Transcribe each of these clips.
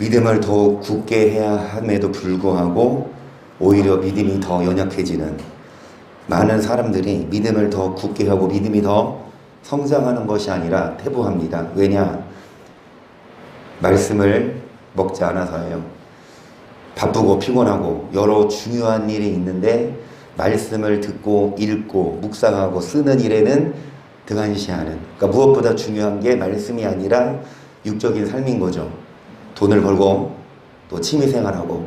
믿음을 더욱 굳게 해야 함에도 불구하고 오히려 믿음이 더 연약해지는 많은 사람들이 믿음을 더 굳게 하고 믿음이 더 성장하는 것이 아니라 퇴보합니다. 왜냐? 말씀을 먹지 않아서예요. 바쁘고 피곤하고 여러 중요한 일이 있는데 말씀을 듣고 읽고 묵상하고 쓰는 일에는 등한시하는, 그러니까 무엇보다 중요한 게 말씀이 아니라 육적인 삶인 거죠. 돈을 벌고 또 취미생활하고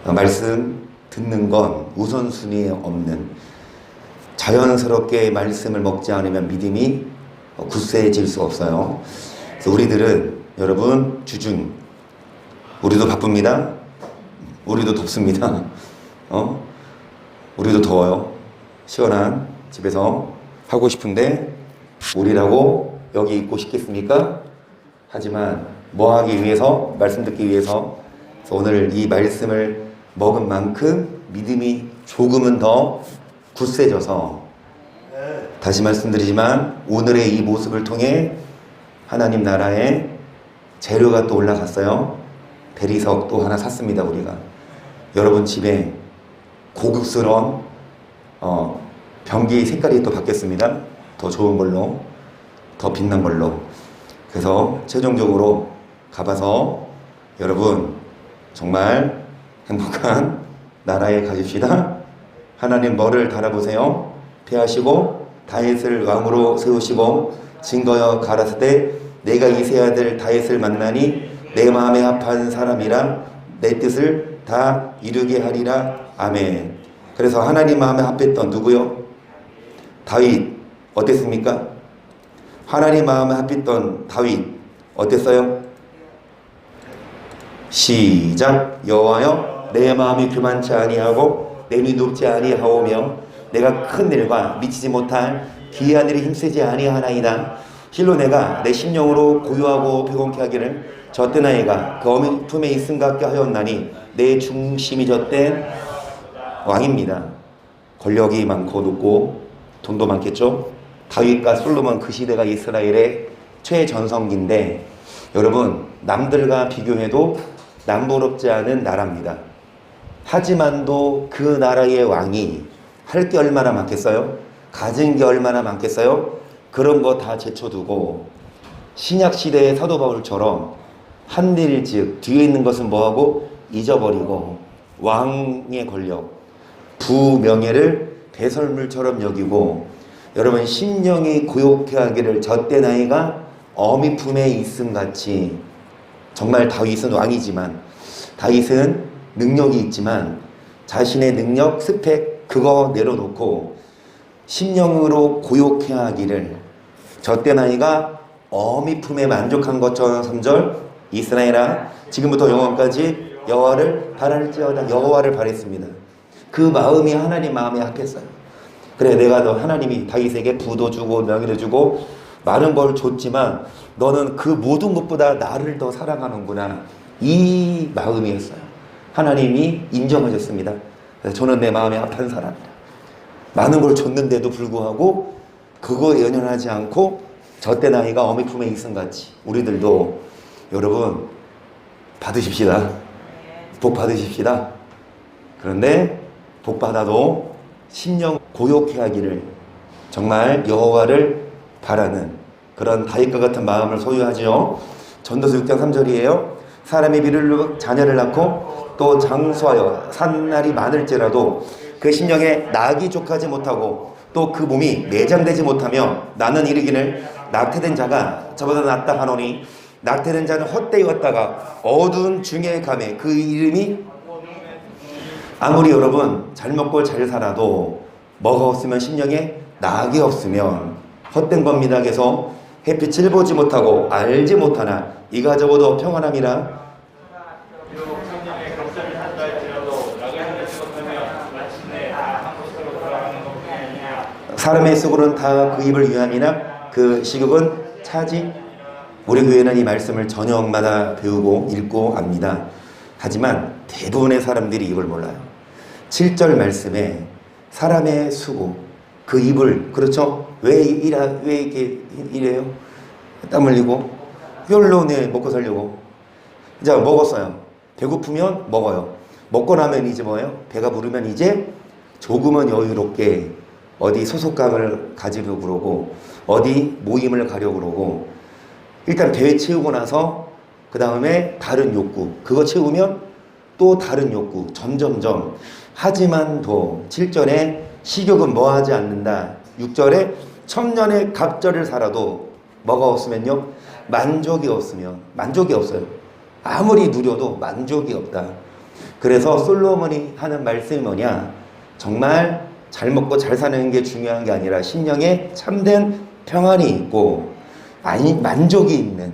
말씀 듣는 건 우선순위에 없는, 자연스럽게 말씀을 먹지 않으면 믿음이 굳세질 수 없어요. 그래서 우리들은 여러분 주중, 우리도 바쁩니다. 우리도 덥습니다. 우리도 더워요. 시원한 집에서 하고 싶은데 우리라고 여기 있고 싶겠습니까? 하지만 뭐 하기 위해서? 말씀 듣기 위해서. 그래서 오늘 이 말씀을 먹은 만큼 믿음이 조금은 더 굳세져서, 다시 말씀드리지만 오늘의 이 모습을 통해 하나님 나라에 재료가 또 올라갔어요. 대리석 또 하나 샀습니다. 우리가 여러분 집에 고급스러운 변기 색깔이 또 바뀌었습니다. 더 좋은 걸로, 더 빛난 걸로. 그래서 최종적으로 가봐서 여러분 정말 행복한 나라에 가십시다. 하나님 뭐를 달아보세요. 패하시고 다윗을 왕으로 세우시고 증거여 가라사대 내가 이 세 아들 다윗을 만나니 내 마음에 합한 사람이라 내 뜻을 다 이루게 하리라. 아멘. 그래서 하나님 마음에 합했던 누구요? 다윗. 어땠습니까? 하나님 마음에 합했던 다윗 어땠어요? 시작. 여호와여 내 마음이 교만치 아니하고 내 눈이 높지 아니하오며 내가 큰 일과 미치지 못할 기이한 일에 힘쓰지 아니하나이다. 실로 내가 내 심령으로 고요하고 피곤케 하기를 젖된 아이가 그 어미 품에 있음 같게 하였나니 내 중심이 젖된 왕입니다. 권력이 많고 높고 돈도 많겠죠. 다윗과 솔로몬, 그 시대가 이스라엘의 최전성기인데 여러분 남들과 비교해도 남부럽지 않은 나라입니다. 하지만도 그 나라의 왕이 할 게 얼마나 많겠어요? 가진 게 얼마나 많겠어요? 그런 거 다 제쳐두고 신약시대의 사도 바울처럼 한일즉 뒤에 있는 것은 뭐하고 잊어버리고 왕의 권력, 부명예를 배설물처럼 여기고, 여러분 심령이 고요케 하기를 젖된 아이가 어미 품에 있음같이. 정말 다윗은 왕이지만, 다윗은 능력이 있지만 자신의 능력, 스펙 그거 내려놓고 심령으로 고요케 하기를 젖된 아이가 어미 품에 만족한 것처럼. 3절 이스라엘아 지금부터 영원까지 여호와를 바랄지어다. 여호와를 바랬습니다. 그 마음이 하나님 마음에 합했어요. 그래, 내가 너 하나님이 다윗에게 부도 주고 명예를 주고 많은 걸 줬지만 너는 그 모든 것보다 나를 더 사랑하는구나. 이 마음이었어요. 하나님이 인정하셨습니다. 그래서 저는 내 마음에 합한 사람이다. 많은 걸 줬는데도 불구하고 그거에 연연하지 않고 젖된 아이가 어미 품에 있음같이 우리들도 여러분 받으십시다. 복 받으십시다. 그런데 복 받아도 심령 고요케 하기를 정말 여호와를 바라는 그런 다윗과 같은 마음을 소유하지요. 전도서 6장 3절이에요. 사람이 비를 자녀를 낳고 또 장수하여 산 날이 많을지라도 그 심령에 낙이 족하지 못하고 또 그 몸이 매장되지 못하며 나는 이르기를 낙태된 자가 저보다 낫다 하노니 낙태된 자는 헛되이 왔다가 어두운 중에 감에 그 이름이. 아무리 여러분 잘 먹고 잘 살아도 뭐가 없으면 심령에 낙이 없으면 헛된 겁니다. 그래서 햇빛을 보지 못하고 알지 못하나 이가 저보다 평안함이라. 사람의 속으로는 다 그 입을 위함이나 그 식욕은 차지. 우리 교회는 이 말씀을 저녁마다 배우고 읽고 압니다. 하지만 대부분의 사람들이 이걸 몰라요. 7절 말씀에 사람의 수고, 그 입을, 그렇죠? 왜 이렇게 이래요? 땀 흘리고 뼈로 먹고 살려고. 이제 먹었어요. 배고프면 먹어요. 먹고 나면 이제 뭐예요? 배가 부르면 이제 조금은 여유롭게 어디 소속감을 가지려고 그러고 어디 모임을 가려고 그러고 일단 배 채우고 나서 그 다음에 다른 욕구 그거 채우면 또 다른 욕구 점점점 하지만 도 7절에 식욕은 뭐하지 않는다 6절에 천년의 갑절을 살아도 뭐가 없으면요 만족이 없으면 만족이 없어요. 아무리 누려도 만족이 없다. 그래서 솔로몬이 하는 말씀이 뭐냐 정말 잘 먹고 잘 사는 게 중요한 게 아니라 심령에 참된 평안이 있고 만족이 있는.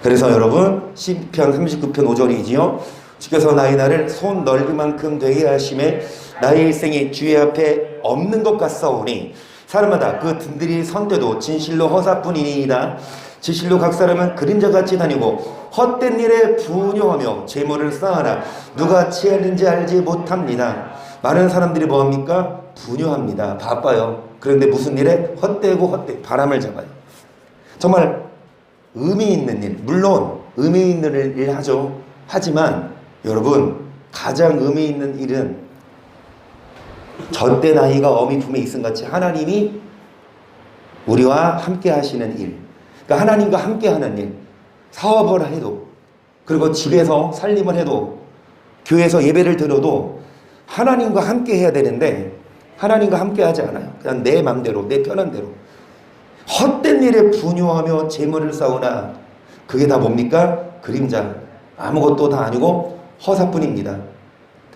그래서 여러분 시편 39편 5절이지요. 주께서 나의 날을 손 넓이만큼 되게 하심에 나의 일생이 주의 앞에 없는 것 같사오니 사람마다 그 든들이 선 때도 진실로 허사뿐이니이다. 진실로 각 사람은 그림자같이 다니고 헛된 일에 분요하며 재물을 쌓아라. 누가 취하는지 알지 못합니다. 많은 사람들이 뭐합니까? 분요합니다. 바빠요. 그런데 무슨 일에? 헛되고 바람을 잡아요. 정말 의미 있는 일, 물론 의미 있는 일 하죠. 하지만 여러분 가장 의미 있는 일은 젖된 아이가 어미 품에 있음같이 하나님이 우리와 함께 하시는 일, 그러니까 하나님과 함께 하는 일, 사업을 해도 그리고 집에서 살림을 해도 교회에서 예배를 드려도 하나님과 함께 해야 되는데 하나님과 함께 하지 않아요. 그냥 내 맘대로 내 편한 대로 헛된 일에 분요하며 재물을 쌓으나 그게 다 뭡니까? 그림자. 아무것도 다 아니고 허사뿐입니다.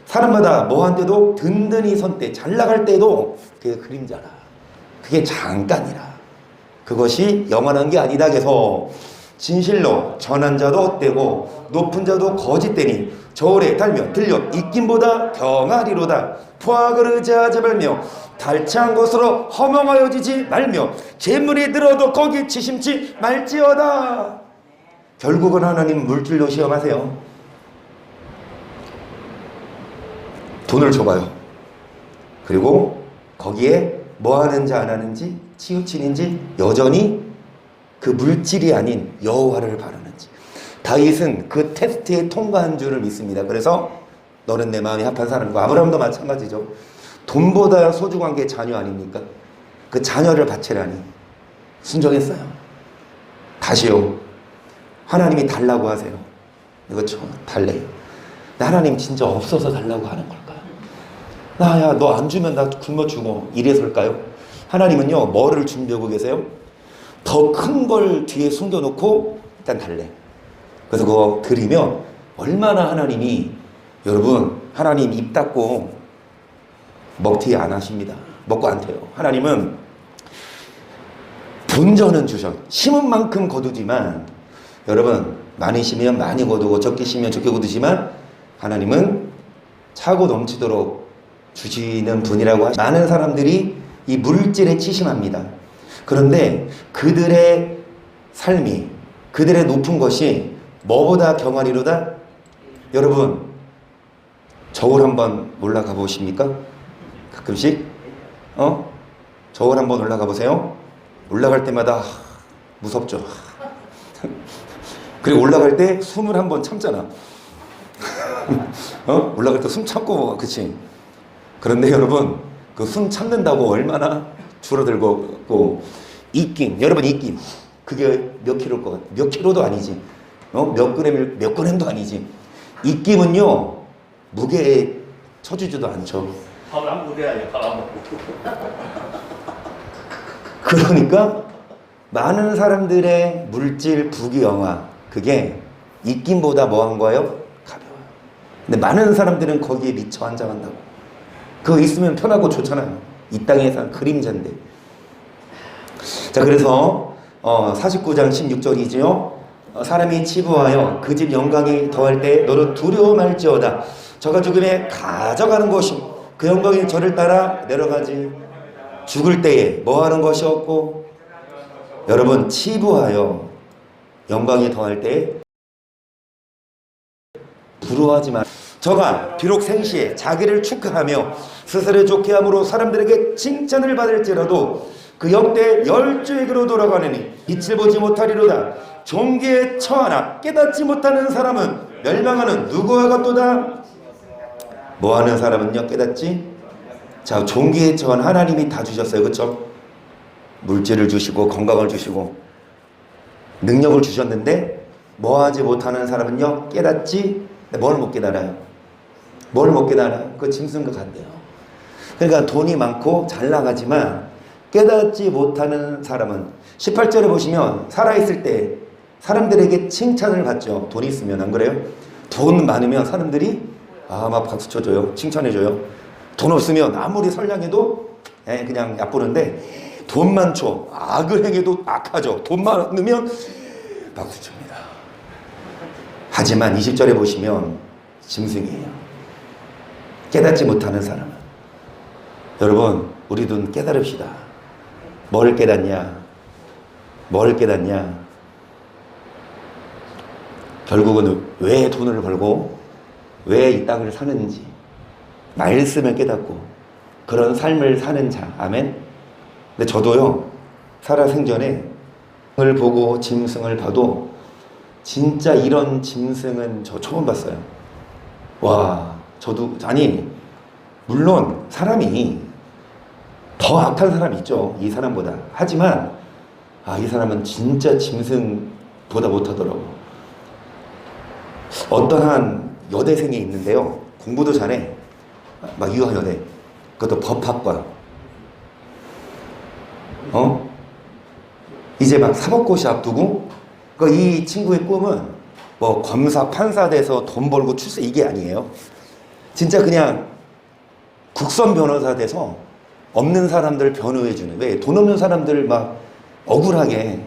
사람마다 뭐한 때도 든든히 선 때, 잘 나갈 때도 그게 그림자라. 그게 잠깐이라. 그것이 영원한 게 아니다. 그래서 진실로 전한 자도 헛되고 높은 자도 거짓되니 저울에 달며 들려 입김보다 경하리로다. 포악을 의지하지 말며 달창한 것으로 허망하여지지 말며 재물이 들어도 거기 지심치 말지어다. 결국은 하나님 물질로 시험하세요. 돈을 줘봐요. 그리고 거기에 뭐 하는지 안 하는지 치우치는지 여전히 그 물질이 아닌 여호와를 바라는지. 다윗은 그 테스트에 통과한 줄을 믿습니다. 그래서 너는 내 마음이 합한 사람이고 아브라함도 마찬가지죠. 돈보다 소중한 게 자녀 아닙니까? 그 자녀를 바치라니 순종했어요. 다시요. 하나님이 달라고 하세요. 이거 저 달래요. 하나님 진짜 없어서 달라고 하는 걸까요? 나야 너 안 주면 나 굶어 죽어 이래서일까요? 하나님은요 뭐를 준비하고 계세요? 더 큰 걸 뒤에 숨겨놓고 일단 달래. 그래서 그거 드리면 얼마나 하나님이 여러분 하나님 입 닫고 먹튀 안 하십니다. 먹고 안 돼요. 하나님은 본전은 주셔. 심은 만큼 거두지만 여러분 많이 심으면 많이 거두고 적게 심으면 적게 거두지만 하나님은 차고 넘치도록 주시는 분이라고 하시죠. 많은 사람들이 이 물질에 치심합니다. 그런데 그들의 삶이 그들의 높은 것이 뭐보다 경하리로다? 여러분 저울 한번 올라가 보십니까? 가끔씩 저울 한번 올라가 보세요. 올라갈 때마다 무섭죠. 그리고 올라갈 때 숨을 한번 참잖아. 올라갈 때 숨 참고 그치? 그런데 여러분 그 숨 참는다고 얼마나 줄어들고 입김 여러분 입김 그게 몇 킬로일 것 같아? 몇 킬로도 아니지. 몇 그램도 아니지. 입김은요 무게에 쳐주지도 않죠. 밥을 안 먹어야 돼. 밥 안 먹고. 그러니까 많은 사람들의 물질 부귀영화 그게 입김보다 뭐한 거예요? 가벼워요. 근데 많은 사람들은 거기에 미쳐 환장한다고. 그거 있으면 편하고 좋잖아요. 이 땅에선 그림자인데. 자 그래서 49장 16절이지요. 사람이 치부하여 그 집 영광이 더할 때 너로 두려워 말지어다. 저가 죽음에 가져가는 것이 그 영광이 저를 따라 내려가지. 죽을 때에 뭐 하는 것이 없고 여러분 치부하여 영광이 더할 때에 부러워하지 마. 저가 비록 생시에 자기를 축하하며 스스로 좋게 함으로 사람들에게 칭찬을 받을지라도 그 역대 열죄에게로 돌아가느니 빛을 보지 못하리로다. 종기에 처하나 깨닫지 못하는 사람은 멸망하는 누구와 같도다. 뭐하는 사람은요 깨닫지. 자, 종기에 처한 하나님이 다 주셨어요. 그렇죠? 물질을 주시고 건강을 주시고 능력을 주셨는데 뭐하지 못하는 사람은요 깨닫지. 뭘 못 깨달아요? 뭘 못 깨달아요? 그 짐승과 같대요. 그러니까 돈이 많고 잘 나가지만 깨닫지 못하는 사람은 18절에 보시면 살아있을 때 사람들에게 칭찬을 받죠. 돈 있으면. 안 그래요? 돈 많으면 사람들이 막 박수 쳐줘요. 칭찬해줘요. 돈 없으면 아무리 선량해도 그냥 얕보는데 돈 많죠. 악을 행해도 악하죠. 돈 많으면 박수 칩니다. 하지만 20절에 보시면 짐승이에요. 깨닫지 못하는 사람은. 여러분 우리도 깨달읍시다. 뭘 깨닫냐? 뭘 깨닫냐? 결국은 왜 돈을 벌고 왜 이 땅을 사는지 말씀을 깨닫고 그런 삶을 사는 자. 아멘. 근데 저도요 살아생전에 을 보고 짐승을 봐도 진짜 이런 짐승은 저 처음 봤어요. 와, 저도 아니 물론 사람이 더 악한 사람이 있죠. 이 사람보다. 하지만 이 사람은 진짜 짐승보다 못하더라고. 어떠한 여대생이 있는데요. 공부도 잘해. 막 유학여대. 그것도 법학과. 이제 막 사법고시 앞두고 이 친구의 꿈은 뭐 검사, 판사 돼서 돈 벌고 출세 이게 아니에요. 진짜 그냥 국선 변호사 돼서 없는 사람들 변호해주는. 왜? 돈 없는 사람들 막 억울하게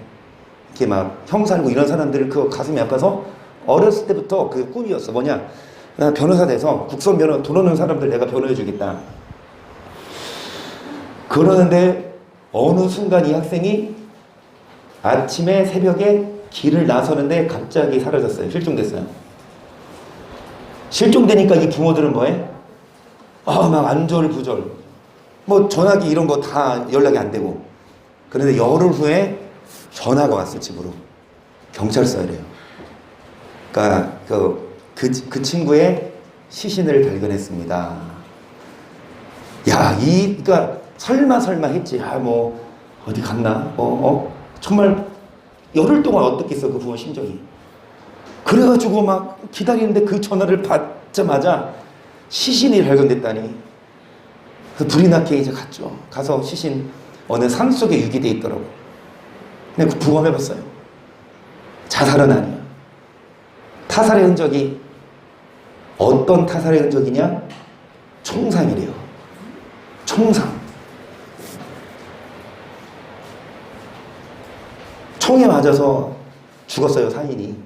이렇게 막 형 살고 이런 사람들 그 가슴이 아파서 어렸을 때부터 그 꿈이었어. 뭐냐? 나 변호사 돼서 국선 변호, 돈 없는 사람들 내가 변호해주겠다. 그러는데 어느 순간 이 학생이 아침에 새벽에 길을 나서는데 갑자기 사라졌어요. 실종됐어요. 실종되니까 이 부모들은 뭐해? 막 안절부절. 뭐 전화기 이런 거 다 연락이 안 되고. 그런데 열흘 후에 전화가 왔어, 집으로. 경찰서에래요. 그러니까 그 친구의 시신을 발견했습니다. 야, 그러니까 설마 했지. 뭐 어디 갔나? 정말 열흘 동안 어떻겠어, 그 부모 심정이. 그래가지고 막 기다리는데 그 전화를 받자마자 시신이 발견됐다니. 그래서 불이 나게 이제 갔죠. 가서 시신 어느 산 속에 유기돼 있더라고. 근데 그 부검해봤어요. 자살은 아니야. 타살의 흔적이 어떤 타살의 흔적이냐? 총상이래요. 총상. 총에 맞아서 죽었어요, 사인이.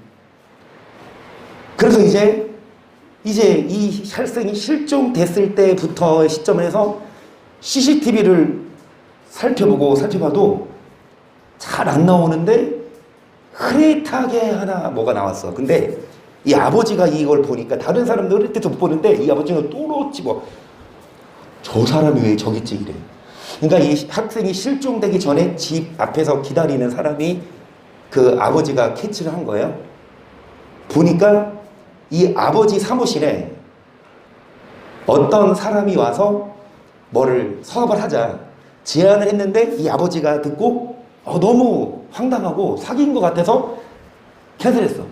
그래서 이제 이 학생이 실종됐을 때부터의 시점에서 CCTV를 살펴봐도 잘 안 나오는데 흐릿하게 하나 뭐가 나왔어. 근데 이 아버지가 이걸 보니까 다른 사람들은 흐릿해서 못 보는데 이 아버지는 또렷이 저 사람이 왜 저기 있지 이래. 그러니까 이 학생이 실종되기 전에 집 앞에서 기다리는 사람이 그 아버지가 캐치를 한 거예요. 보니까 이 아버지 사무실에 어떤 사람이 와서 뭐를 사업을 하자 제안을 했는데 이 아버지가 듣고 너무 황당하고 사기인 것 같아서 캔슬했어.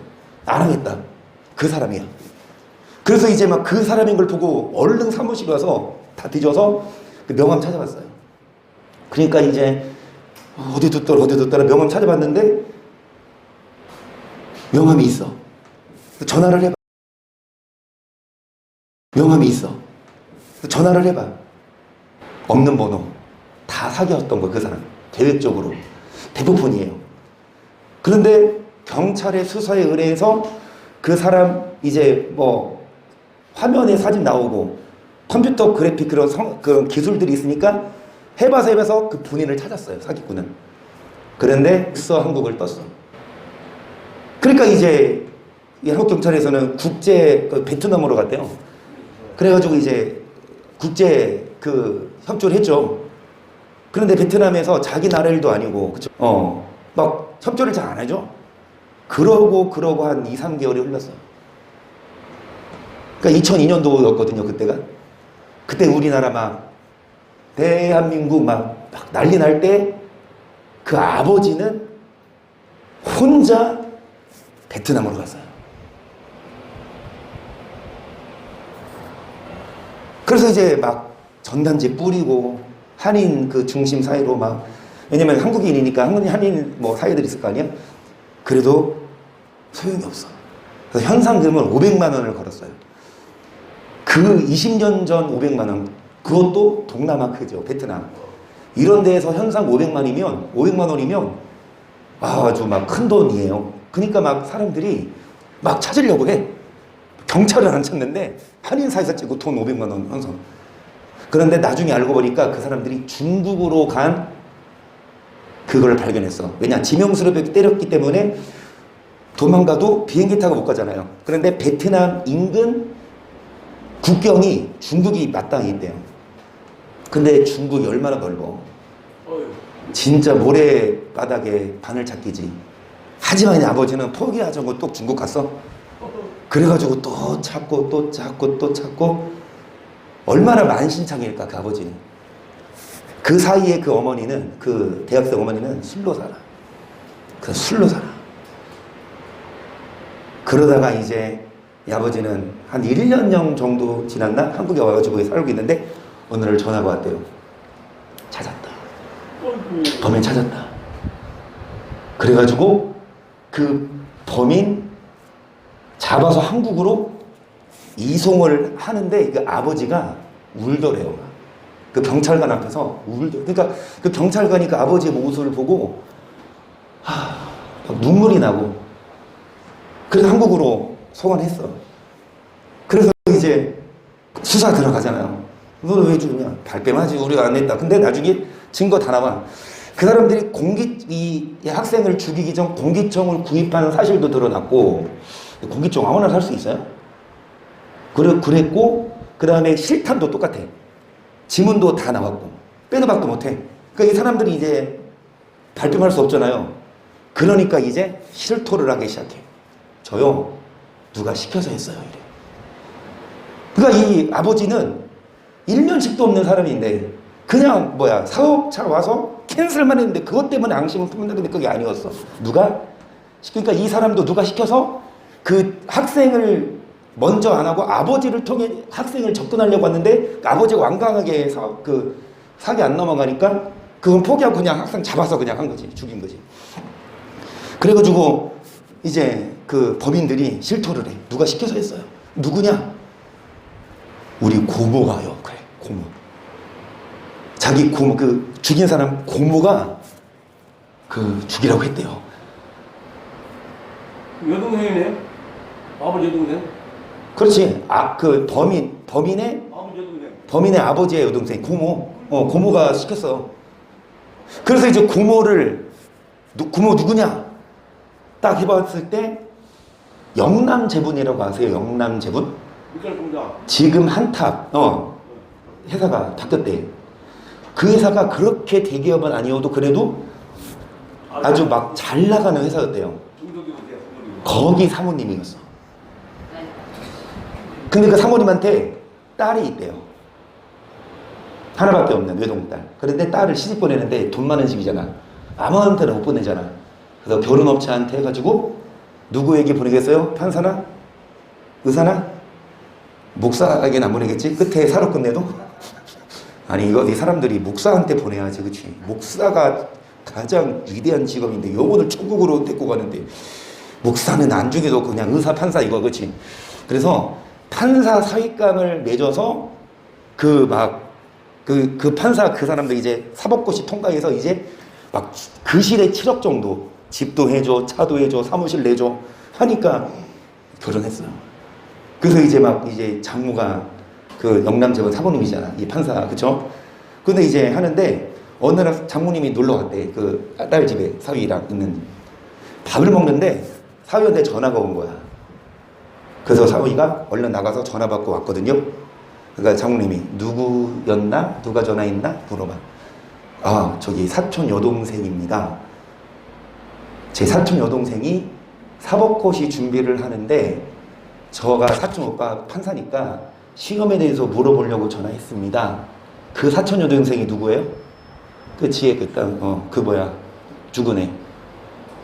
안 하겠다. 그 사람이야. 그래서 이제 막 그 사람인 걸 보고 얼른 사무실 와서 다 뒤져서 그 명함 찾아봤어요. 그러니까 이제 어디 뒀더라 명함 찾아봤는데 명함이 있어. 전화를 해봐. 명함이 있어. 전화를 해봐. 없는 번호. 다 사기였던 거, 그 사람. 계획적으로. 대부분이에요. 그런데 경찰의 수사에 의뢰해서 그 사람 이제 뭐 화면에 사진 나오고 컴퓨터 그래픽 그런 기술들이 있으니까 해봐서 그 본인을 찾았어요, 사기꾼은. 그런데 한국을 떴어. 그러니까 이제 이 한국 경찰에서는 베트남으로 갔대요. 그래가지고 이제 국제 협조를 했죠. 그런데 베트남에서 자기 나라 일도 아니고, 그쵸? 막 협조를 잘 안 하죠? 그러고 한 2, 3개월이 흘렀어요. 그러니까 2002년도였거든요, 그때가. 그때 우리나라 막, 대한민국 막 난리 날 때, 그 아버지는 혼자 베트남으로 갔어요. 그래서 이제 막 전단지 뿌리고, 한인 그 중심 사회로 막, 왜냐면 한국인이니까 한인 뭐 사회들이 있을 거 아니야? 그래도 소용이 없어. 그래서 현상금을 500만 원을 걸었어요. 그 20년 전 500만 원, 그것도 동남아 크죠, 베트남. 이런 데에서 현상 500만 원이면 아주 막 큰 돈이에요. 그러니까 막 사람들이 막 찾으려고 해. 경찰은 안 찾는데 한인사에서 찍고 돈 500만 원 현상. 그런데 나중에 알고 보니까 그 사람들이 중국으로 간 그걸 발견했어. 왜냐? 지명수를 때렸기 때문에 도망가도 비행기 타고 못 가잖아요. 그런데 베트남 인근 국경이 중국이 마땅히 있대요. 근데 중국이 얼마나 넓어. 진짜 모래바닥에 바늘 찾기지. 하지만 이 아버지는 포기하자고 또 중국 갔어. 그래가지고 또 찾고 또 찾고 또 찾고 얼마나 만신창일까 그 아버지는. 그 사이에 그 어머니는, 그 대학생 어머니는 술로 살아. 그 술로 살아. 그러다가 이제 이 아버지는 한 1년 정도 지났나? 한국에 와가지고 살고 있는데 어느 날 전화가 왔대요. 찾았다. 범인 찾았다. 그래가지고 그 범인 잡아서 한국으로 이송을 하는데 그 아버지가 울더래요. 그 경찰관 앞에서 울더. 그러니까 그 경찰관이 그 아버지의 모습을 보고 막 눈물이 나고 그래서 한국으로 송환했어. 그래서 이제 수사 들어가잖아요. 너는 왜 죽냐? 발뺌하지. 우리가 안 했다. 근데 나중에 증거 다 나와. 그 사람들이 이 학생을 죽이기 전 공기총을 구입하는 사실도 드러났고, 공기총 아무나 살 수 있어요? 그랬고, 그 다음에 실탄도 똑같아. 지문도 다 나왔고, 빼도 박도 못해. 그러니까 이 사람들이 이제 발뺌할 수 없잖아요. 그러니까 이제 실토를 하기 시작해. 저요, 누가 시켜서 했어요. 이래. 그러니까 이 아버지는 일면식도 없는 사람인데, 그냥 사업차 와서 캔슬만 했는데 그것 때문에 앙심을 품는다는데 그게 아니었어. 누가? 그러니까 이 사람도 누가 시켜서 그 학생을 먼저 안 하고 아버지를 통해 학생을 접근하려고 했는데 아버지가 완강하게 사기 안 넘어가니까 그건 포기하고 그냥 학생 잡아서 그냥 한 거지. 죽인 거지. 그래가지고 이제 그 범인들이 실토를 해. 누가 시켜서 했어요. 누구냐? 우리 고모가요. 그래, 고모. 자기 고모, 그 죽인 사람 고모가 그 죽이라고 했대요. 여동생이네? 아버지 여동생? 그렇지. 그 범인의 아버지 여동생. 범인의 아버지의 여동생 고모. 고모가 시켰어. 그래서 이제 고모 누구냐? 딱 해봤을 때 영남제분이라고 아세요? 영남제분? 밑살 공장. 지금 한탑 회사가 바뀌었대. 그 회사가 그렇게 대기업은 아니어도 그래도 아주 막 잘 나가는 회사였대요. 거기 사모님이었어. 근데 그 사모님한테 딸이 있대요. 하나밖에 없는 외동딸. 그런데 딸을 시집 보내는데 돈 많은 집이잖아. 아무한테나 못 보내잖아. 그래서 결혼업체한테 해가지고 누구에게 보내겠어요? 판사나? 의사나? 목사에게는 안 보내겠지? 끝에 사로 끝내도? 아니 이 사람들이 목사한테 보내야지. 그치? 목사가 가장 위대한 직업인데 영혼을 천국으로 데리고 가는데 목사는 안중에도 그냥 의사 판사 이거. 그치? 그래서 판사 사윗감을 맺어서 그 판사 그 사람들 이제 사법고시 통과해서 이제 막 그 시대 7억 정도 집도 해줘, 차도 해줘, 사무실 내줘 하니까 결혼했어요. 그래서 이제 장모가 그 영남제분 사모님이잖아. 이 판사, 그쵸? 근데 이제 하는데 어느 날 장모님이 놀러 갔대. 그 딸 집에 사위랑 있는 밥을 먹는데 사위한테 전화가 온 거야. 그래서 사위가 얼른 나가서 전화 받고 왔거든요. 그러니까 장모님이 누구였나? 누가 전화했나? 물어봐. 아, 저기 사촌 여동생입니다. 제 사촌 여동생이 사법고시 준비를 하는데 저가 사촌 오빠 판사니까 시험에 대해서 물어보려고 전화했습니다. 그 사촌 여동생이 누구예요? 그 지혜 그 뭐야 죽은 애.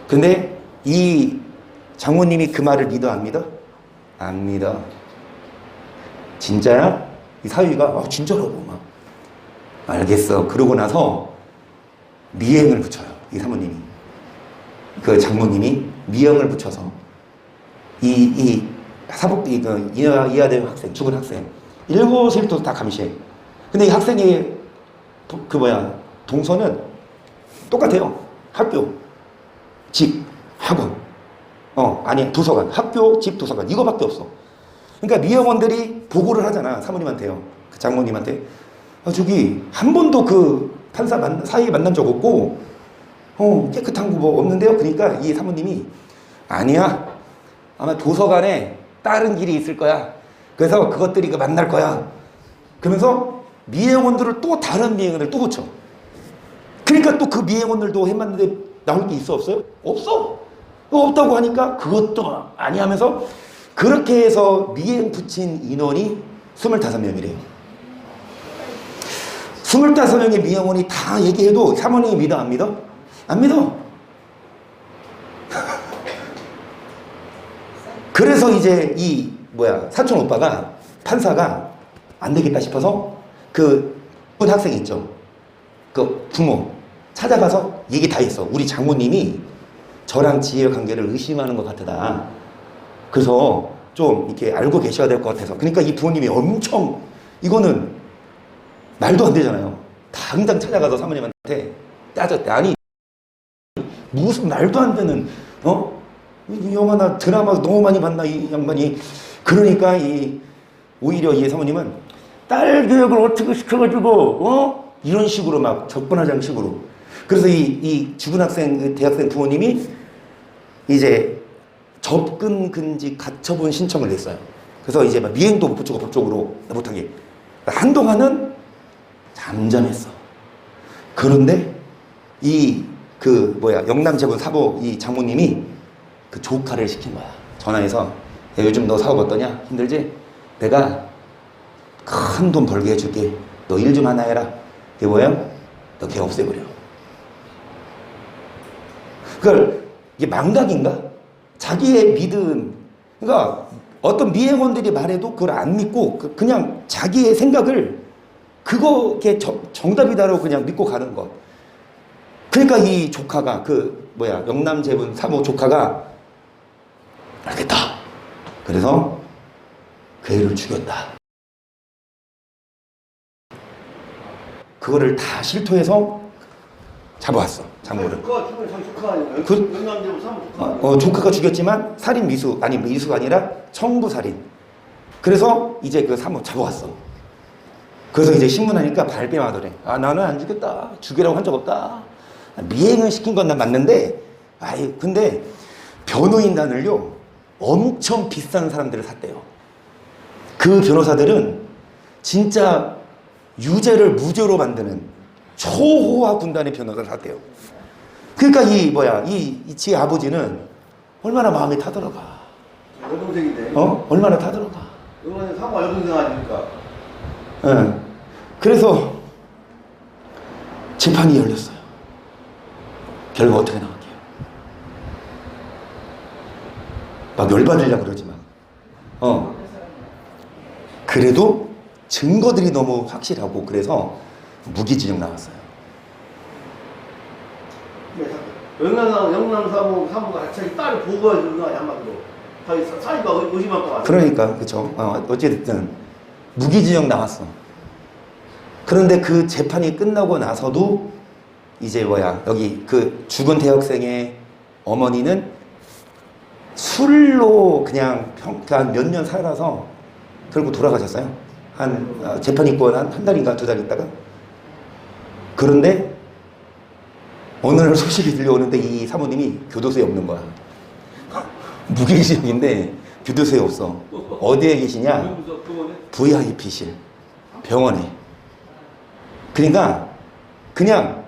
근데 이 장모님이 그 말을 믿어 안 믿어? 안 믿어. 진짜야? 이 사위가 진짜라고 막 알겠어. 그러고 나서 미행을 붙여요. 이 사모님이 그 장모님이 미행을 붙여서 이 이하대 학생 죽은 학생 일거수일투 다 감시해. 근데 이 학생의 동서는 똑같아요. 학교, 집, 학원. 아니 도서관, 학교, 집, 도서관 이거밖에 없어. 그러니까 미행원들이 보고를 하잖아 사모님한테요. 그 장모님한테 저기 한 번도 그 판사 사이 만난 적 없고 깨끗한 거 뭐 없는데요. 그러니까 이 사모님이 아니야 아마 도서관에 다른 길이 있을 거야. 그래서 그것들이 만날 거야. 그러면서 미행원들을 또 다른 미행원들 또 붙여. 그러니까 또 그 미행원들도 해봤는데 나올 게 있어 없어요? 없어. 없다고 하니까 그것도 아니하면서 그렇게 해서 미행 붙인 인원이 25명이래요. 25명의 미행원이 다 얘기해도 사모님이 믿어 안 믿어? 안 믿어. 그래서 이제 이 사촌 오빠가 판사가 안 되겠다 싶어서 그 학생 있죠. 그 부모 찾아가서 얘기 다 했어. 우리 장모님이 저랑 지혜의 관계를 의심하는 것 같다. 그래서 좀 이렇게 알고 계셔야 될 것 같아서. 그러니까 이 부모님이 엄청 이거는 말도 안 되잖아요. 당장 찾아가서 사모님한테 따졌대. 아니 무슨 말도 안 되는 영화나 드라마 너무 많이 봤나 이 양반이. 그러니까 오히려 이 사모님은 딸 교육을 어떻게 시켜가지고 이런 식으로 막 적반하장 식으로. 그래서 이 죽은 학생 대학생 부모님이 이제 접근 금지 가처분 신청을 냈어요. 그래서 이제 막 미행도 못 붙이고 법적으로 못하게. 한동안은 잠잠했어. 그런데 영남재벌 사보 이 장모님이 그 조카를 시킨 거야. 전화해서 야, 요즘 너 사업 어떠냐? 힘들지? 내가 큰 돈 벌게 해줄게. 너 일 좀 하나 해라. 그게 뭐예요? 너 걔 없애버려. 이게 망각인가? 자기의 믿음. 그러니까 어떤 미행원들이 말해도 그걸 안 믿고 그냥 자기의 생각을 그게 정답이다라고 그냥 믿고 가는 것. 그러니까 이 조카가 영남재분 사모 조카가 알겠다. 그래서 그 애를 죽였다. 그거를 다 실토해서 잡아왔어. 장모를. 조카가 죽은 참 조카 아니에요? 영남대부 사무 조카. 조카가 죽였지만 살인 미수, 아니 미수가 아니라 청부살인. 그래서 이제 그 사모 잡아왔어. 그래서 이제 신문하니까 발뺌하더래. 나는 안 죽였다. 죽이라고 한 적 없다. 미행을 시킨 건 난 맞는데, 근데 변호인단을요 엄청 비싼 사람들을 샀대요. 그 변호사들은 진짜 유죄를 무죄로 만드는 초호화 군단의 변호사를 샀대요. 그러니까 이 지의 아버지는 얼마나 마음이 타들어가. 여동생인데. 얼마나 타들어가. 이번에 사고 여동생 아닙니까? 그래서 재판이 열렸어요. 결과 어떻게 나갈게요? 막 열받으려고 그러지만 그래도 증거들이 너무 확실하고 그래서 무기징역 나왔어요. 영남사무가 자기 딸을 보고해주는 거 아니야 한마디로. 자기 사이가 의심할 것 같아. 그러니까 그쵸. 어쨌든 무기징역 나왔어. 그런데 그 재판이 끝나고 나서도 이제 여기 그 죽은 대학생의 어머니는 술로 그냥 몇 년 살아서 결국 돌아가셨어요. 재판 있고 한 달인가 2달 있다가. 그런데 어느 날 소식이 들려오는데 이 사모님이 교도소에 없는 거야. 무기징역인데 교도소에 없어. 어디에 계시냐? VIP실 병원에. 그러니까 그냥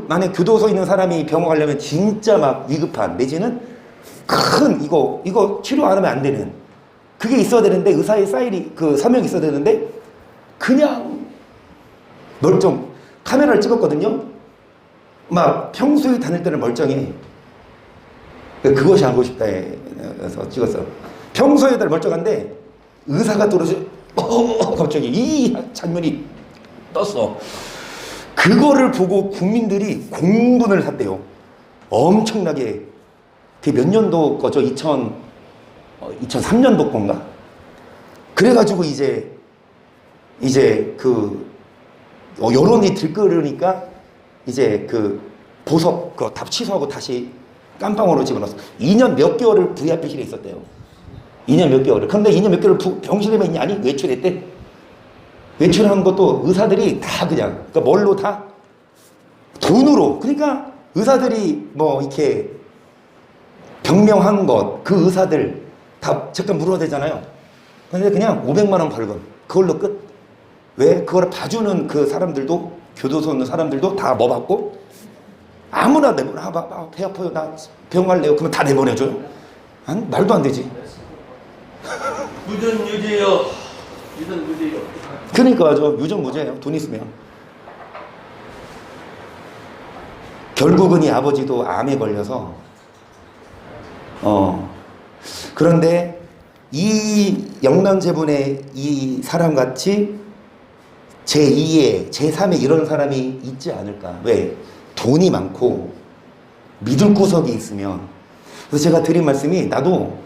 만약 교도소에 있는 사람이 병원 가려면 진짜 막 위급한, 내지는 큰, 이거 치료 안 하면 안 되는, 그게 있어야 되는데, 의사의 서명이 있어야 되는데, 그냥 멀쩡, 카메라를 찍었거든요? 막 평소에 다닐 때는 멀쩡해. 그것이 알고 싶다 해서 찍었어. 평소에 다들 멀쩡한데, 의사가 떨어져, 갑자기 이 장면이 떴어. 그거를 보고 국민들이 공분을 샀대요. 엄청나게. 그게 몇 년도 거죠? 2003년도 건가? 그래가지고 이제 여론이 들끓으니까 이제 보석, 답 취소하고 다시 깜빵으로 집어넣었어. 2년 몇 개월을 VIP실에 있었대요. 2년 몇 개월을. 근데 2년 몇 개월을 병실에만 있냐? 아니, 외출했대. 외출한 것도 의사들이 다 그러니까 뭘로 다? 돈으로. 그러니까 의사들이 뭐 이렇게 병명한 것, 그 의사들 다 잠깐 물어야 되잖아요. 근데 그냥 500만 원 벌금. 그걸로 끝. 왜? 그걸 봐주는 그 사람들도, 교도소 있는 사람들도 다 뭐 받고, 아무나 내보내. 배 아파요. 나 병 갈래요. 그러면 다 내보내줘요. 아니, 말도 안 되지. 무전유죄요. 유전유죄요. 그러니까 유전무죄예요. 돈 있으면. 결국은 이 아버지도 암에 걸려서 그런데 이 영남제분의 이 사람같이 제2의 제3의 이런 사람이 있지 않을까. 왜? 돈이 많고 믿을 구석이 있으면. 그래서 제가 드린 말씀이, 나도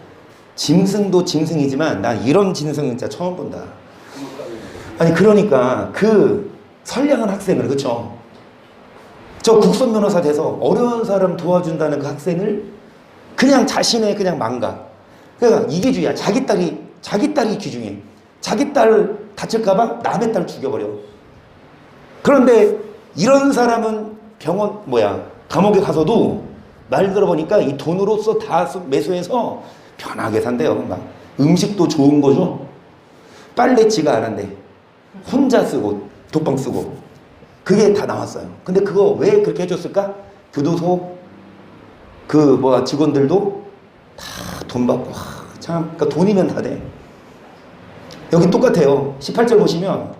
짐승도 짐승이지만 난 이런 짐승은 진짜 처음 본다. 아니 그러니까 그 선량한 학생을, 그쵸? 저 국선 변호사 돼서 어려운 사람 도와준다는 그 학생을 그냥 자신의 그냥 망각. 그러니까 이기주의야. 자기 딸이 기중해. 자기 딸 다칠까봐 남의 딸 죽여버려. 그런데 이런 사람은 감옥에 가서도 말 들어보니까 이 돈으로서 다 매수해서 편하게 산대요. 막 음식도 좋은 거죠. 빨래지가 안 한대. 혼자 쓰고 독방 쓰고. 그게 다 나왔어요. 근데 그거 왜 그렇게 해줬을까? 교도소 직원들도 다 돈 받고. 그러니까 돈이면 다 돼. 여기 똑같아요. 18절 보시면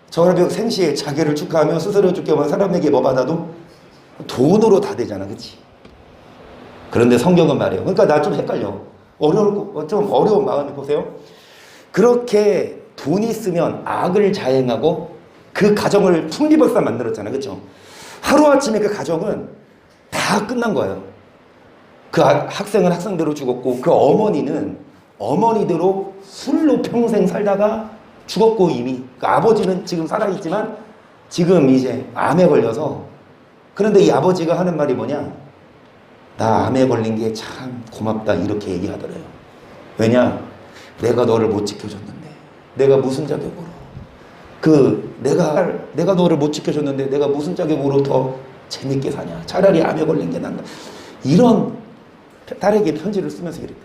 저라벽 생시에 자기를 축하하며 스스로 죽게 하면 사람에게 뭐 받아도 돈으로 다 되잖아. 그치? 그런데 성경은 말이에요. 그러니까 나 좀 헷갈려. 좀 어려운 마음이 보세요. 그렇게 돈이 있으면 악을 자행하고 그 가정을 풍비박산 만들었잖아요. 그쵸? 하루아침에 그 가정은 다 끝난 거예요. 그 학생은 학생대로 죽었고, 그 어머니는 어머니대로 술로 평생 살다가 죽었고, 이미. 그 아버지는 지금 살아있지만 지금 이제 암에 걸려서. 그런데 이 아버지가 하는 말이 뭐냐? 나 암에 걸린 게 참 고맙다, 이렇게 얘기하더래요. 왜냐? 내가 너를 못 지켜줬는데, 내가 무슨 자격으로, 내가 너를 못 지켜줬는데 내가 무슨 자격으로 더 재밌게 사냐? 차라리 암에 걸린 게 낫다. 이런 딸에게 편지를 쓰면서 이랬대.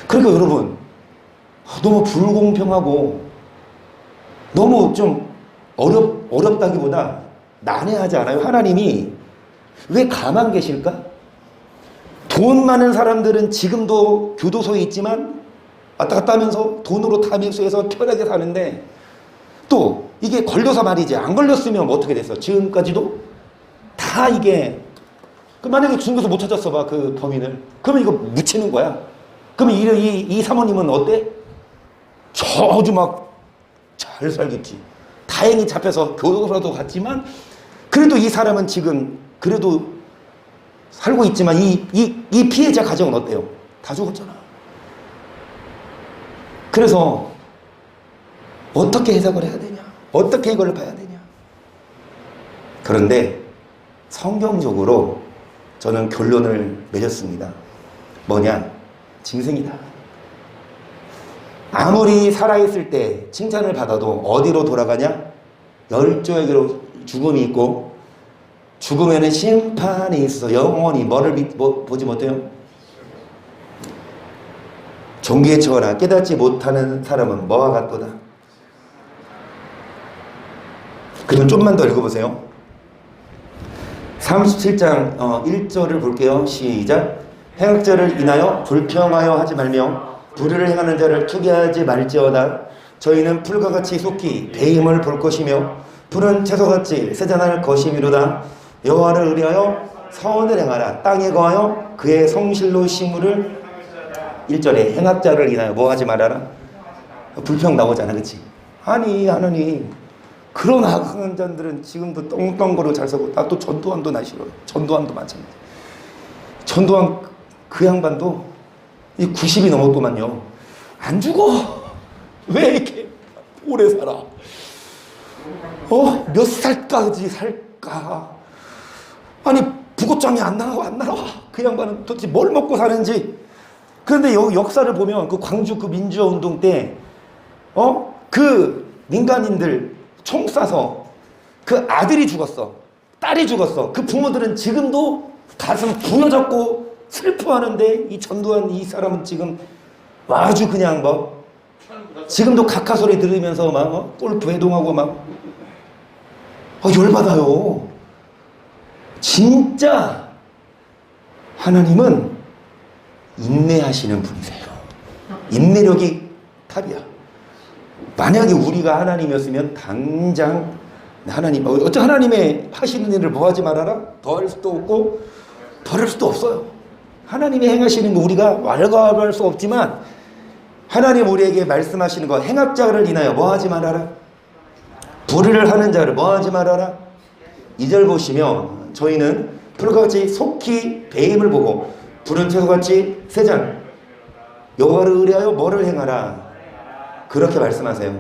그러니까 여러분, 너무 불공평하고 너무 좀 어렵다기보다 난해하지 않아요? 하나님이 왜 가만 계실까? 돈 많은 사람들은 지금도 교도소에 있지만 왔다 갔다 하면서 돈으로 다 매수해서 편하게 사는데, 또 이게 걸려서 말이지, 안 걸렸으면 뭐 어떻게 됐어? 지금까지도 다 이게, 만약에 중국에서 못 찾았어 봐, 그 범인을. 그러면 이거 묻히는 거야. 그러면 이 사모님은 어때? 저주 막 잘 살겠지. 다행히 잡혀서 교도소라도 갔지만, 그래도 이 사람은 지금 그래도 살고 있지만 이 피해자 가정은 어때요? 다 죽었잖아. 그래서 어떻게 해석을 해야 되냐? 어떻게 이걸 봐야 되냐? 그런데 성경적으로 저는 결론을 맺었습니다. 뭐냐? 짐승이다. 아무리 살아있을 때 칭찬을 받아도 어디로 돌아가냐? 열조에게로 죽음이 있고, 죽으면 심판이 있어. 영원히 보지 못해요? 종기에 처하나 깨닫지 못하는 사람은 뭐와 같도다. 그럼 좀만 더 읽어보세요. 37장 1절을 볼게요. 시작. 행악자를 인하여 불평하여 하지 말며 불의를 행하는 자를 투기하지 말지어다. 저희는 풀과 같이 속히 배임을 볼 것이며 푸른 채소같이 세잔할 것이미로다. 여호와를 의뢰하여 선을 행하라. 땅에 거하여 그의 성실로 식물을 1절에 행악자를 인하여 뭐 하지 말아라. 불평 나오잖아, 그치? 아니 하나님, 그런 악한 자들은 지금도 떵떵거리고 잘 살고, 나 또 전두환도 나 싫어요. 전두환도 마찬가지. 전두환 그 양반도 이 90이 넘었더만요. 안 죽어. 왜 이렇게 오래 살아? 몇 살까지 살까? 아니 부고장이 안 나와. 그 양반은 도대체 뭘 먹고 사는지. 그런데 역사를 보면 그 광주 그 민주화 운동 때 그 민간인들 총 쏴서 그 아들이 죽었어. 딸이 죽었어. 그 부모들은 지금도 가슴 부여잡고 슬퍼하는데 이 전두환 이 사람은 지금 아주 그냥 뭐 지금도 각하 소리 들으면서 막 골프 회동하고 막 열받아요. 진짜 하나님은 인내하시는 분이세요. 인내력이 탑이야. 만약에 우리가 하나님이었으면 당장 하나님, 어째 하나님의 하시는 일을 뭐 하지 말아라? 더할 수도 없고 덜할 수도 없어요. 하나님이 행하시는 거 우리가 왈가왈부할 수 없지만 하나님 우리에게 말씀하시는 거, 행악자를 인하여 뭐 하지 말아라? 불의를 하는 자를 뭐 하지 말아라? 2절 보시면 저희는 풀과 같이 속히 배임을 보고 푸른 채소같이 세잔 여호와를 의뢰하여 뭐를 행하라? 그렇게 말씀하세요.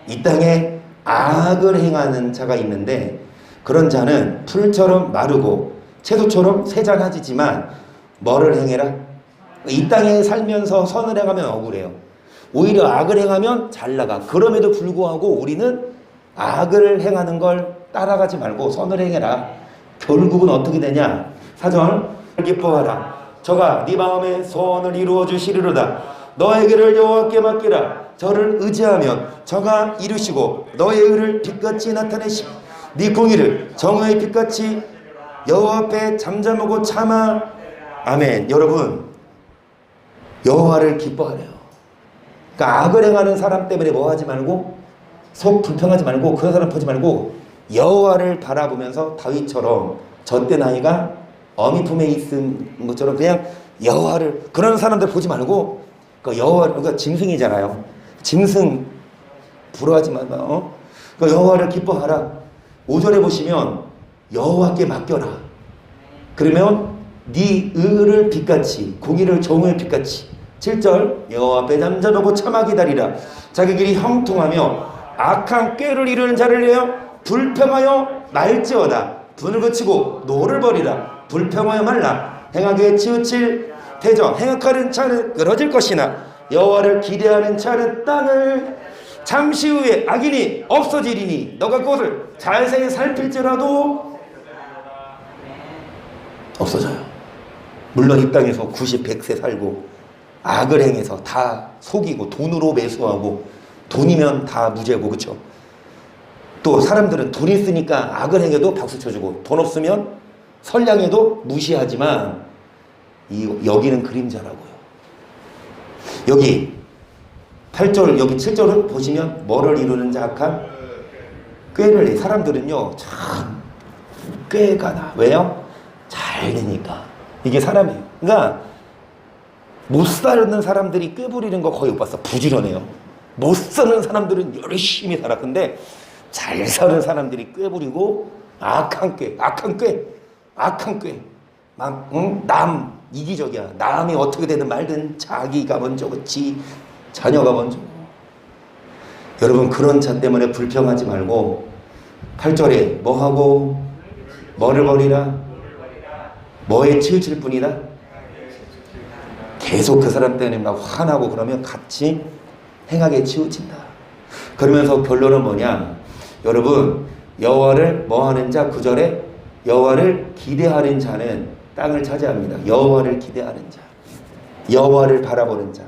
이 땅에 악을 행하는 자가 있는데 그런 자는 풀처럼 마르고 채소처럼 세잔하지만 뭐를 행해라? 이 땅에 살면서 선을 행하면 억울해요. 오히려 악을 행하면 잘 나가. 그럼에도 불구하고 우리는 악을 행하는 걸 따라가지 말고 선을 행해라. 결국은 어떻게 되냐? 4절 기뻐하라. 저가 네 마음의 소원을 이루어 주시리로다. 너에게를 여호와께 맡기라. 저를 의지하면 저가 이루시고 너의 의를 빛같이 나타내시고 네 공의를 정의의 빛같이 여호와 앞에 잠잠하고 참아. 아멘. 여러분, 여호와를 기뻐하래요. 그러니까 악을 행하는 사람 때문에 뭐 하지 말고 속 불평하지 말고 그런 사람 보지 말고 여호와를 바라보면서 다윗처럼 저때 나이가 어미 품에 있은 것처럼 그냥 여호와를, 그런 사람들 보지 말고 그 여호와를, 그러니까 짐승이잖아요. 짐승 부러워하지 마. 그 여호와를 기뻐하라. 5절에 보시면 여호와께 맡겨라. 그러면 네 의를 빛같이 공의를 정의의 빛같이. 7절 여호와 앞에 잠잠하고 참아 기다리라. 자기 길이 형통하며 악한 꾀를 이루는 자를 내어 불평하여 말지어다. 분을 그치고 노를 버리라. 불평하여 말라. 행하게 치우칠 대적. 행악하는 자는 끊어질 것이나 여호와를 기대하는 자는 땅을 잠시 후에 악인이 없어지리니 너가 그것을 자세히 살필지라도 없어져요. 물론 이 땅에서 90, 100세 살고 악을 행해서 다 속이고 돈으로 매수하고 돈이면 다 무죄고, 그렇죠? 또 사람들은 돈 있으니까 악을 행해도 박수 쳐주고 돈 없으면 선량해도 무시하지만 여기는 그림자라고요. 여기 8절 여기 7절을 보시면 뭐를 이루는 자 악한 꾀를 내. 사람들은요 참 꾀가 나. 왜요? 잘 되니까. 이게 사람이에요. 그러니까 못 사는 사람들이 꾀 부리는 거 거의 못 봤어. 부지런해요. 못 사는 사람들은 열심히 살아. 근데 잘 사는 사람들이 꾀 부리고 악한 꾀. 막 남 이기적이야. 남이 어떻게 되든 말든 자기가 먼저고 지 자녀가 먼저. 여러분, 그런 자 때문에 불평하지 말고 8절에 뭐하고 뭐를 버리라. 뭐에 치우칠 뿐이다. 계속 그 사람 때문에 막 화나고 그러면 같이 행하게 치우친다. 그러면서 결론은 뭐냐? 여러분, 여호와를 뭐하는 자 9절에 여호와를 기대하는 자는 땅을 차지합니다. 여호와를 기대하는 자, 여호와를 바라보는 자.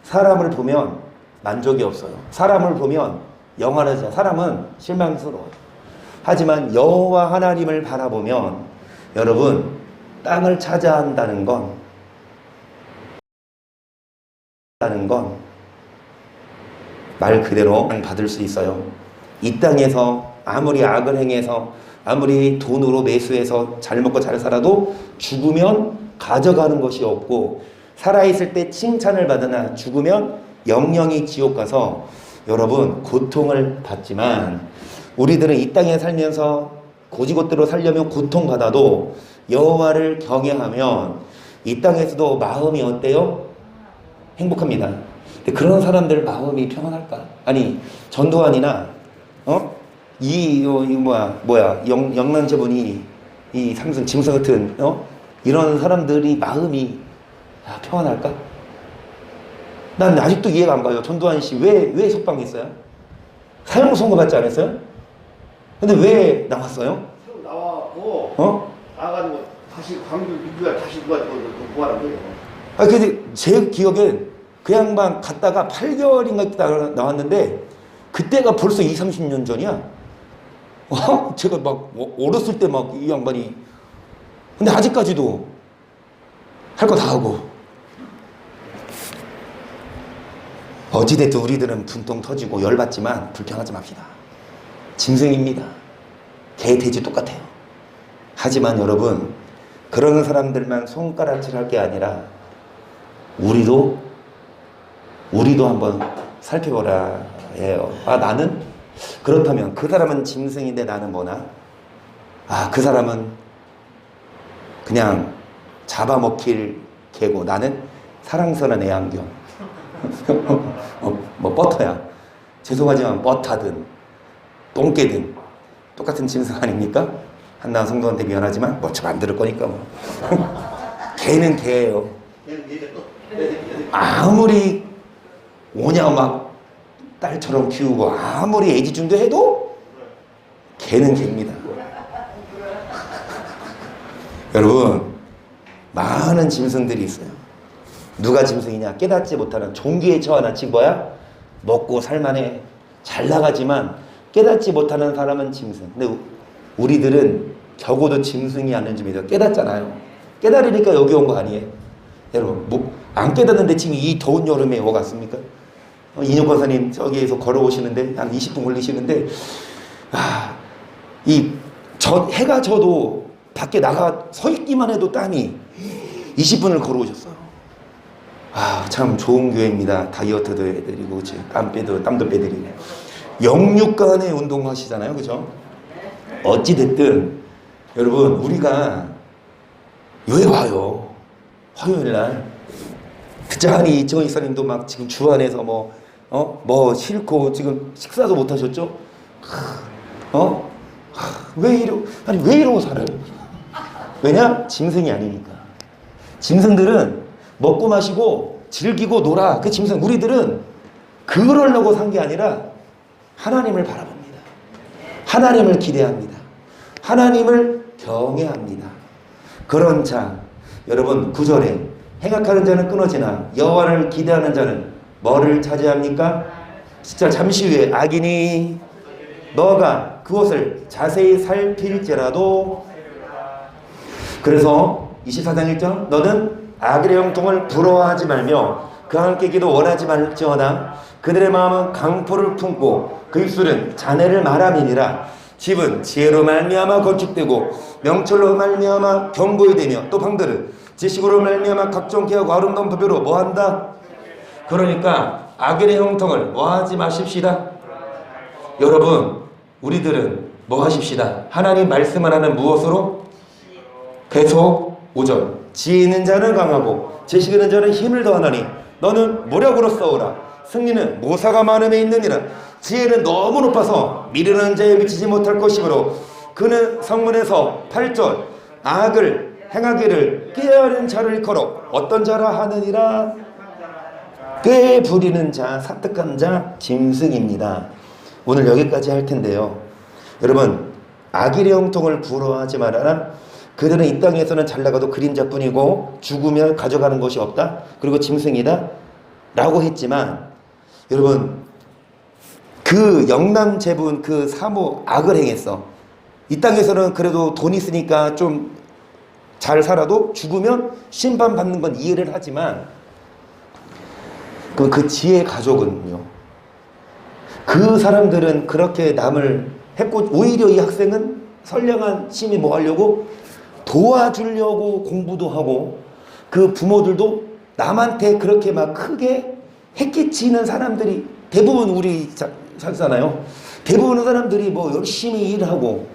사람을 보면 만족이 없어요. 사람을 보면 영원하지 않아. 사람은 실망스러워요. 하지만 여호와 하나님을 바라보면 여러분, 땅을 차지한다는 건 말 그대로 받을 수 있어요. 이 땅에서 아무리 악을 행해서 아무리 돈으로 매수해서 잘 먹고 잘 살아도 죽으면 가져가는 것이 없고, 살아있을 때 칭찬을 받으나 죽으면 영영이 지옥 가서 여러분 고통을 받지만, 우리들은 이 땅에 살면서 고지곳대로 살려면 고통받아도 여호와를 경외하면 이 땅에서도 마음이 어때요? 행복합니다. 근데 그런 사람들 마음이 평안할까? 아니, 전두환이나 영남제본이 이 삼성 짐승 같은 이런 사람들이 마음이 평안할까? 난 아직도 이해가 안 가요. 전두환 씨 왜 석방했어요? 사형 선고 받지 않았어요? 근데 왜 나왔어요? 나와고 나가지고 다시 광주 민주가 다시 누가 구하는 거예요. 아, 근데 제 기억엔 그 양반 갔다가 8개월인가 있다가 나왔는데, 그때가 벌써 20, 30년 전이야. 제가 막 어렸을 때 막 이 양반이, 근데 아직까지도 할 거 다 하고. 어찌됐든 우리들은 분통 터지고 열받지만 불평하지 맙시다. 짐승입니다. 개, 돼지 똑같아요. 하지만 여러분, 그런 사람들만 손가락질할 게 아니라 우리도 한번 살펴보라 해요. 나는 그렇다면 그 사람은 짐승인데 나는 뭐나? 그 사람은 그냥 잡아먹힐 개고 나는 사랑스러운 애완견. 뭐 버터야. 죄송하지만 버타든 똥개든 똑같은 짐승 아닙니까? 한나 성도한테 미안하지만 뭐저 만들 거니까 뭐. 개는 개예요. 아무리 오냐 막 딸처럼 키우고 아무리 애지중도 해도 개는 개입니다. 여러분, 많은 짐승들이 있어요. 누가 짐승이냐? 깨닫지 못하는 종기에 처한 친구야. 먹고 살만해, 잘 나가지만 깨닫지 못하는 사람은 짐승. 근데 우리들은 적어도 짐승이 아닌 줄 믿어. 깨닫잖아요. 깨달으니까 여기 온 거 아니에요? 여러분, 안 깨닫는데 지금 이 더운 여름에 오갔습니까? 이녀 권사님 저기에서 걸어오시는데 한 20분 걸리시는데, 해가 져도 밖에 나가 서 있기만 해도 땀이 20분을 걸어오셨어요. 참 좋은 교회입니다. 다이어트도 해드리고, 그치? 땀도 빼드리고. 영육간의 운동하시잖아요. 그죠? 어찌됐든, 여러분, 우리가 왜 와요? 화요일날. 듣자하니 이정희 사님도 막 지금 주 안에서 뭐 싫고 지금 식사도 못 하셨죠? 왜 이러고 살아요? 왜냐? 짐승이 아니니까. 짐승들은 먹고 마시고 즐기고 놀아. 그 짐승. 우리들은 그러려고 산 게 아니라 하나님을 바라봅니다. 하나님을 기대합니다. 하나님을 경외합니다. 그런 자, 여러분 9절에 행악하는 자는 끊어지나 여호와를 기대하는 자는 뭐를 차지합니까? 진짜 잠시 후에 악인이 너가 그것을 자세히 살필지라도. 그래서 24장 1절, 너는 악인의 형통을 부러워하지 말며 그와 함께 기도 원하지 말지어다. 그들의 마음은 강포를 품고 그 입술은 잔해를 말함이니라. 집은 지혜로 말미암아 건축되고 명철로 말미암아 견고히 되며, 또 방들은 지식으로 말미암아 각종 계하고 아름다운 법으로 뭐한다? 그러니까 악인의 형통을 뭐하지 마십시다. 여러분, 우리들은 뭐 하십시다? 하나님 말씀을 하는 무엇으로? 계속 5절, 지혜 있는 자는 강하고 지식 있는 자는 힘을 더하나니 너는 무력으로 싸우라. 승리는 모사가 많음에 있느니라. 지혜는 너무 높아서 미르는 자에 미치지 못할 것이므로 그는 성문에서 8절, 악을 행하기를 꾀하는 자를 일컬어 어떤 자라 하느니라? 꾀 부리는 자, 사특한 자, 짐승입니다. 오늘 여기까지 할 텐데요. 여러분, 악인의 형통을 부러워하지 말아라. 그들은 이 땅에서는 잘 나가도 그림자뿐이고 죽으면 가져가는 것이 없다. 그리고 짐승이다 라고 했지만, 여러분, 그 영남제분 그 사모 악을 행했어. 이 땅에서는 그래도 돈 있으니까 좀 잘 살아도 죽으면 심판받는 건 이해를 하지만 그 지혜 가족은요. 그 사람들은 그렇게 남을 했고 오히려 이 학생은 선량한 심히 뭐 하려고 도와주려고 공부도 하고 그 부모들도 남한테 그렇게 막 크게 해끼치는 사람들이 대부분 우리 살잖아요. 대부분의 사람들이 뭐 열심히 일하고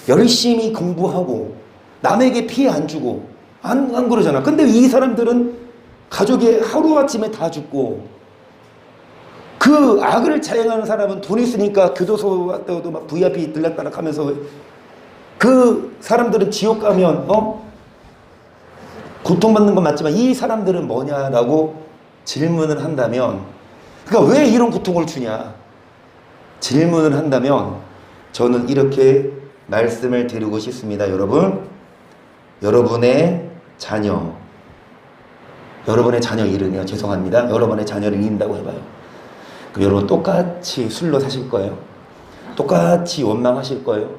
열심히 공부하고 남에게 피해 안 주고 안 그러잖아. 근데 이 사람들은 가족이 하루아침에 다 죽고 그 악을 자행하는 사람은 돈 있으니까 교도소 갔다가도 막 VIP 들렸다가 하면서 그 사람들은 지옥 가면 고통받는 건 맞지만 이 사람들은 뭐냐라고 질문을 한다면 그러니까 왜 이런 고통을 주냐 질문을 한다면 저는 이렇게 말씀을 드리고 싶습니다. 여러분의 자녀 이름이요. 죄송합니다. 여러분의 자녀를 잃는다고 해봐요. 그럼 여러분 똑같이 술로 사실 거예요. 똑같이 원망하실 거예요.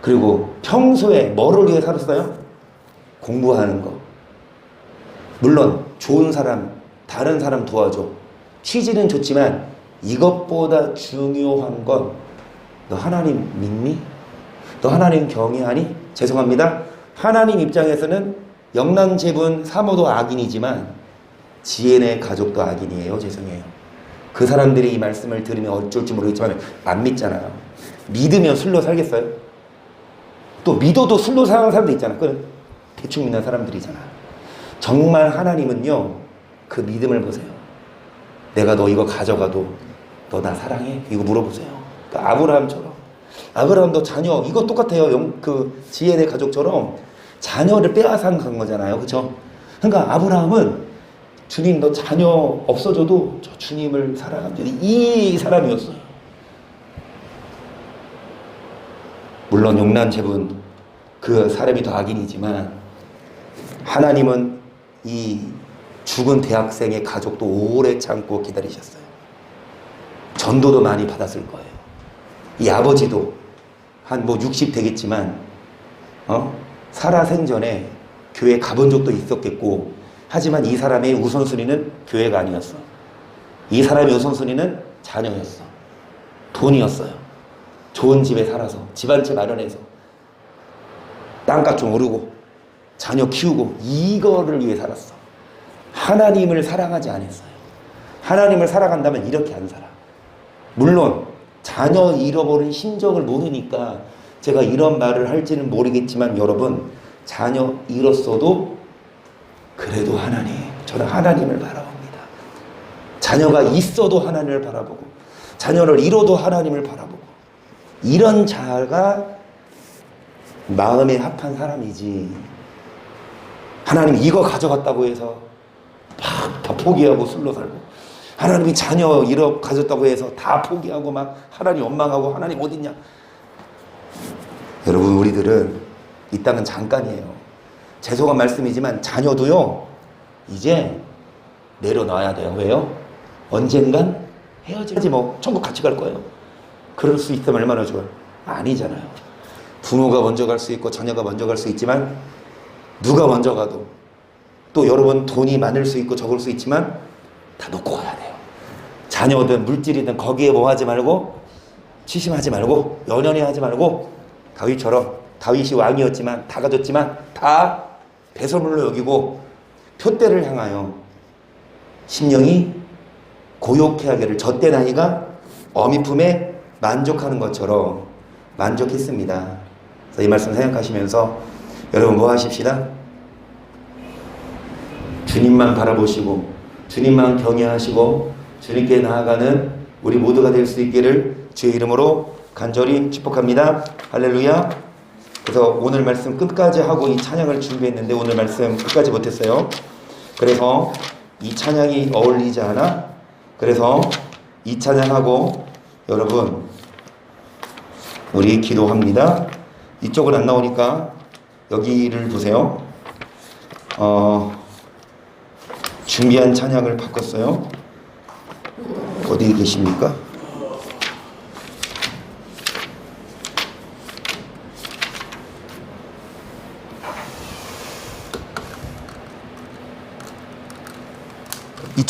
그리고 평소에 뭐를 위해 살았어요? 공부하는 거. 물론 좋은 사람, 다른 사람 도와줘. 취지는 좋지만 이것보다 중요한 건 너 하나님 믿니? 너 하나님 경외하니? 죄송합니다. 하나님 입장에서는 영란제분 사모도 악인이지만 지혜네 가족도 악인이에요. 죄송해요. 그 사람들이 이 말씀을 들으면 어쩔지 모르겠지만 안 믿잖아요. 믿으면 술로 살겠어요? 또 믿어도 술로 사는 사람도 있잖아. 그 대충 믿는 사람들이잖아. 정말 하나님은요. 그 믿음을 보세요. 내가 너 이거 가져가도 너 나 사랑해? 이거 물어보세요. 그러니까 아브라함도 자녀 이거 똑같아요. 그 지혜네 가족처럼 자녀를 빼앗아 간 거잖아요. 그렇죠? 그러니까 아브라함은 주님 너 자녀 없어져도 저 주님을 사랑합니다. 이 사람이었어요. 물론 용란제분 그 사람이 더 악인이지만 하나님은 이 죽은 대학생의 가족도 오래 참고 기다리셨어요. 전도도 많이 받았을 거예요. 이 아버지도 한 60 되겠지만 살아생전에 교회 가본 적도 있었겠고 하지만 이 사람의 우선순위는 교회가 아니었어. 이 사람의 우선순위는 자녀였어. 돈이었어요. 좋은 집에 살아서 집 한 채 마련해서 땅값 좀 오르고 자녀 키우고 이거를 위해 살았어. 하나님을 사랑하지 않았어요. 하나님을 사랑한다면 이렇게 안 살아. 물론 자녀 잃어버린 심정을 모르니까 제가 이런 말을 할지는 모르겠지만 여러분 자녀 잃었어도 그래도 저는 하나님을 바라봅니다. 자녀가 있어도 하나님을 바라보고 자녀를 잃어도 하나님을 바라보고 이런 자가 마음에 합한 사람이지 하나님 이거 가져갔다고 해서 막 다 포기하고 술로 살고 하나님이 자녀 가졌다고 해서 다 포기하고 막 하나님 원망하고 하나님 어딨냐. 여러분 우리들은 이 땅은 잠깐이에요. 죄송한 말씀이지만 자녀도요 이제 내려놔야 돼요. 왜요? 언젠간 헤어지지 뭐 천국 같이 갈 거예요. 그럴 수 있다면 얼마나 좋아요. 아니잖아요. 부모가 먼저 갈 수 있고 자녀가 먼저 갈 수 있지만 누가 먼저 가도 또 여러분 돈이 많을 수 있고 적을 수 있지만 다 놓고 가야 돼요. 자녀든 물질이든 거기에 뭐 하지 말고 치심하지 말고 연연해 하지 말고 다윗처럼 다윗이 왕이었지만 다 가졌지만 다 배설물로 여기고 표대를 향하여 심령이 고요케 하기를 젖대 나이가 어미 품에 만족하는 것처럼 만족했습니다. 그래서 이 말씀 생각하시면서 여러분 뭐 하십시다? 주님만 바라보시고 주님만 경외하시고 주님께 나아가는 우리 모두가 될 수 있기를 주의 이름으로 간절히 축복합니다. 할렐루야. 그래서 오늘 말씀 끝까지 하고 이 찬양을 준비했는데 오늘 말씀 끝까지 못했어요. 그래서 이 찬양이 어울리지 않아? 그래서 이 찬양하고 여러분 우리 기도합니다. 이쪽은 안 나오니까 여기를 보세요. 준비한 찬양을 바꿨어요. 어디 계십니까?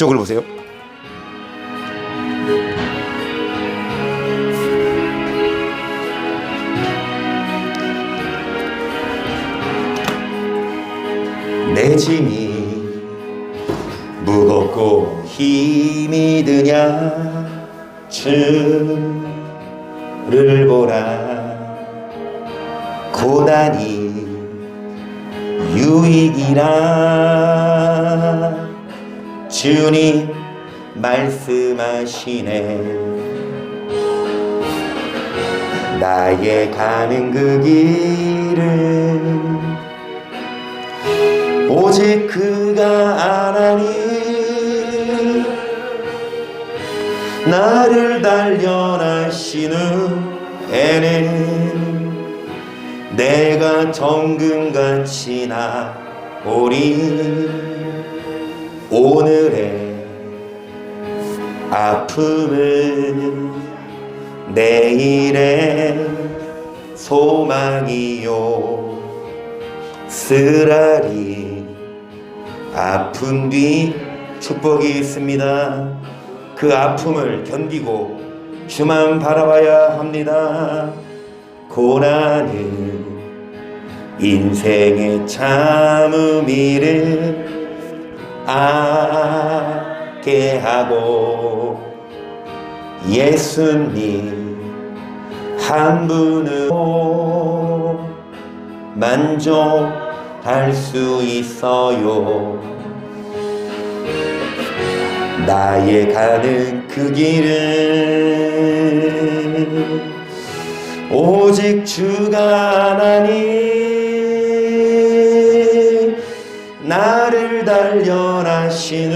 이쪽을 보세요. 내 짐이 무겁고 힘이 드냐 주를 보라. 고난이 유익이라 주님 말씀하시네. 나의 가는 그 길은 오직 그가 아나니. 나를 단련하시는 애는 내가 정금같이 나오리. 오늘의 아픔은 내일의 소망이요. 쓰라리 아픈 뒤 축복이 있습니다. 그 아픔을 견디고 주만 바라봐야 합니다. 고난은 인생의 참 의미를 알게 하고 예수님 한 분으로 만족할 수 있어요. 나의 가는 그 길은 오직 주가 하나니. 나를 단련하시는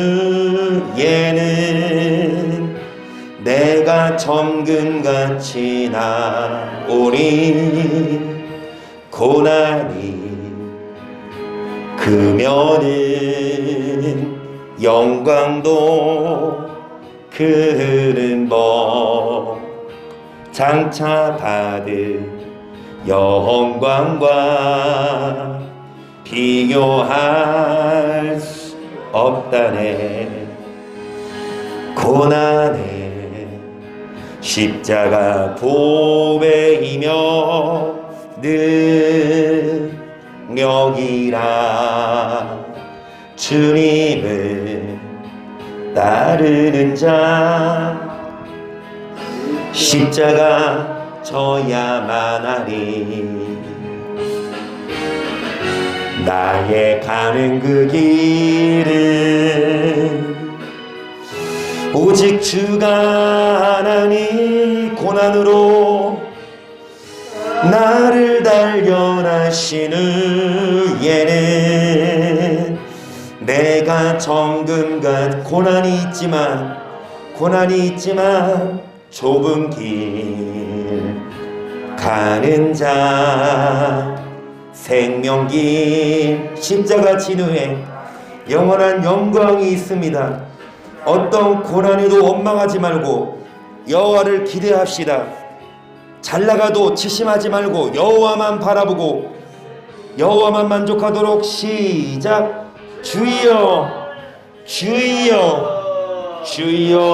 얘는 내가 정금같이 나오리. 고난이 크면은 영광도 크는 법. 장차 받을 영광과 비교할 수 없다네. 고난의 십자가 보배이며 능력이라. 주님을 따르는 자 십자가 져야만 하리. 나의 가는 그 길은 오직 주가 하나니. 고난으로 나를 단련하시는 얘는 내가 정금같. 고난이 있지만 좁은 길 가는 자 생명길 십자가 진후에 영원한 영광이 있습니다. 어떤 고난에도 원망하지 말고 여호와를 기대합시다. 잘나가도 치심하지 말고 여호와만 바라보고 여호와만 만족하도록. 시작. 주여 주여 주여